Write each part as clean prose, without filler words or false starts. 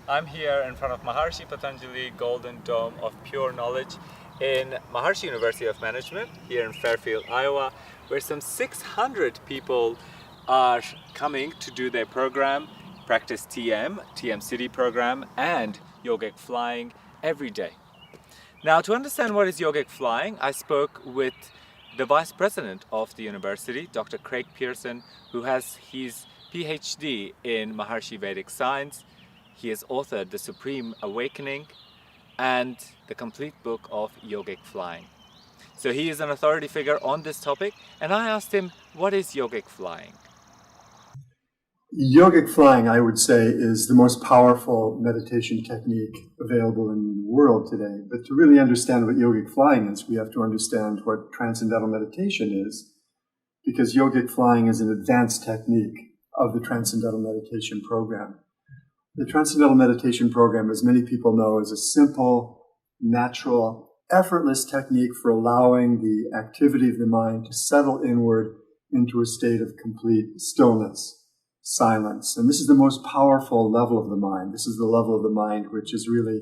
I'm here in front of Maharishi Patanjali Golden Dome of Pure Knowledge in Maharishi University of Management here in Fairfield, Iowa, where some 600 people are coming to do their program, practice TM-Sidhi program, and Yogic Flying every day. Now, to understand what is Yogic Flying, I spoke with the Vice President of the university, Dr. Craig Pearson, who has his PhD in Maharishi Vedic Science. He has authored The Supreme Awakening and the complete book of Yogic Flying. So he is an authority figure on this topic, and I asked him, what is Yogic Flying? Yogic flying, I would say, is the most powerful meditation technique available in the world today. But to really understand what yogic flying is, we have to understand what transcendental meditation is, because yogic flying is an advanced technique of the Transcendental Meditation program. The Transcendental Meditation program, as many people know, is a simple, natural, effortless technique for allowing the activity of the mind to settle inward into a state of complete stillness, silence. And this is the most powerful level of the mind. This is the level of the mind which is really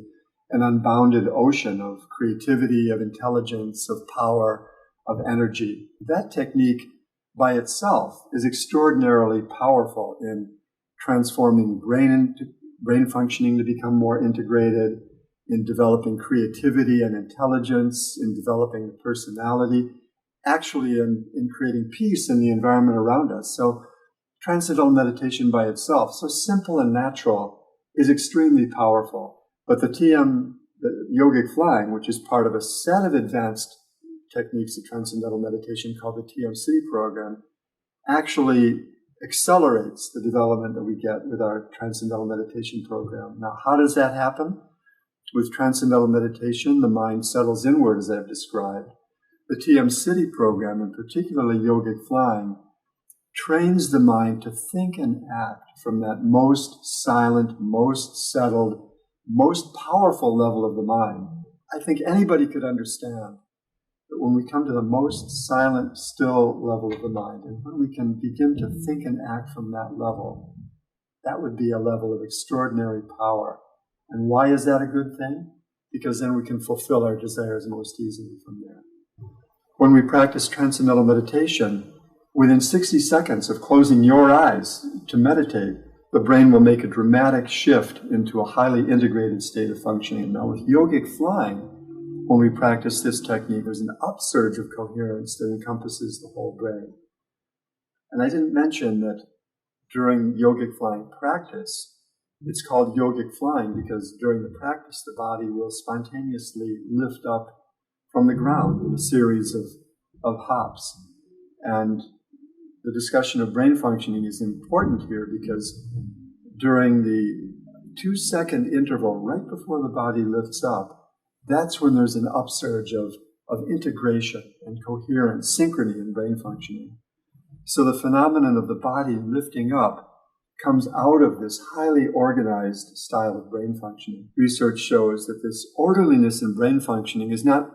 an unbounded ocean of creativity, of intelligence, of power, of energy. That technique by itself is extraordinarily powerful in transforming brain functioning to become more integrated, in developing creativity and intelligence, in developing the personality, actually in creating peace in the environment around us. So Transcendental meditation by itself, so simple and natural, is extremely powerful. But the yogic flying, which is part of a set of advanced techniques of transcendental meditation called the TM-Sidhi program, actually accelerates the development that we get with our transcendental meditation program. Now, how does that happen? With transcendental meditation, the mind settles inward, as I've described. The TM-Sidhi program, and particularly yogic flying, trains the mind to think and act from that most silent, most settled, most powerful level of the mind. I think anybody could understand that when we come to the most silent, still level of the mind, and when we can begin to think and act from that level, that would be a level of extraordinary power. And why is that a good thing? Because then we can fulfill our desires most easily from there. When we practice transcendental meditation, within 60 seconds of closing your eyes to meditate, the brain will make a dramatic shift into a highly integrated state of functioning. Now, with yogic flying, when we practice this technique, there's an upsurge of coherence that encompasses the whole brain. And I didn't mention that during yogic flying practice, it's called yogic flying because during the practice, the body will spontaneously lift up from the ground in a series of hops. And the discussion of brain functioning is important here because during the 2-second interval right before the body lifts up, that's when there's an upsurge of integration and coherence, synchrony in brain functioning. So the phenomenon of the body lifting up comes out of this highly organized style of brain functioning. Research shows that this orderliness in brain functioning is not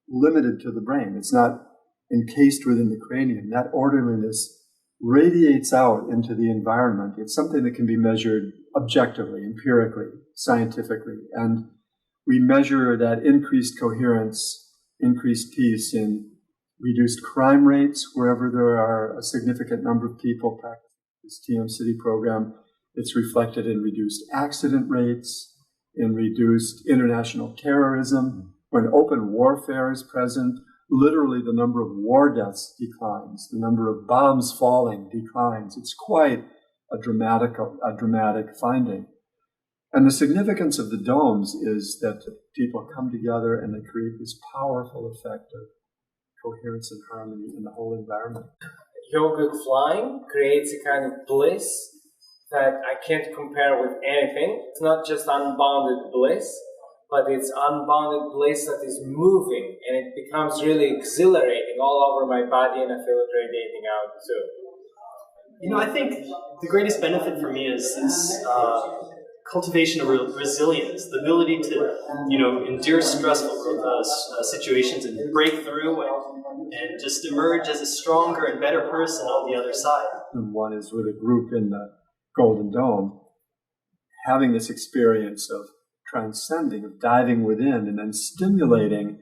limited to the brain. It's not encased within the cranium. That orderliness radiates out into the environment. It's something that can be measured objectively, empirically, scientifically. And we measure that increased coherence, increased peace in reduced crime rates wherever there are a significant number of people practicing this TM-Sidhi program. It's reflected in reduced accident rates, in reduced international terrorism. When open warfare is present, literally the number of war deaths declines, the number of bombs falling declines. It's quite a dramatic finding. And the significance of the domes is that people come together and they create this powerful effect of coherence and harmony in the whole environment. Yogic flying creates a kind of bliss that I can't compare with anything. It's not just unbounded bliss, but it's unbounded bliss that is moving, and it becomes really exhilarating all over my body, and I feel it radiating out too. You know, I think the greatest benefit for me is this cultivation of resilience, the ability to, endure stressful situations and break through and just emerge as a stronger and better person on the other side. And one is with a group in the Golden Dome, having this experience of transcending, of diving within, and then stimulating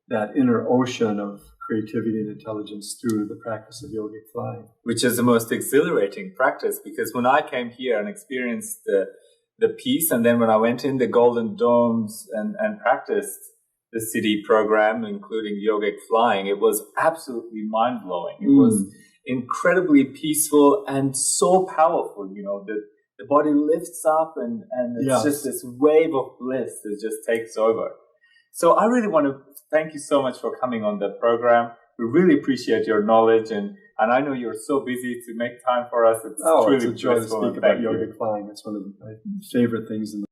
that inner ocean of creativity and intelligence through the practice of yogic flying. Which is the most exhilarating practice, because when I came here and experienced the peace, and then when I went in the Golden Domes and practiced the Sidhi program, including yogic flying, it was absolutely mind-blowing. It was incredibly peaceful and so powerful. You know, the body lifts up and it's just this wave of bliss that just takes over. So I really want to thank you so much for coming on the program. We really appreciate your knowledge, and I know you're so busy to make time for us. It's truly a joy to speak about yogic flying. It's one of my favorite things in the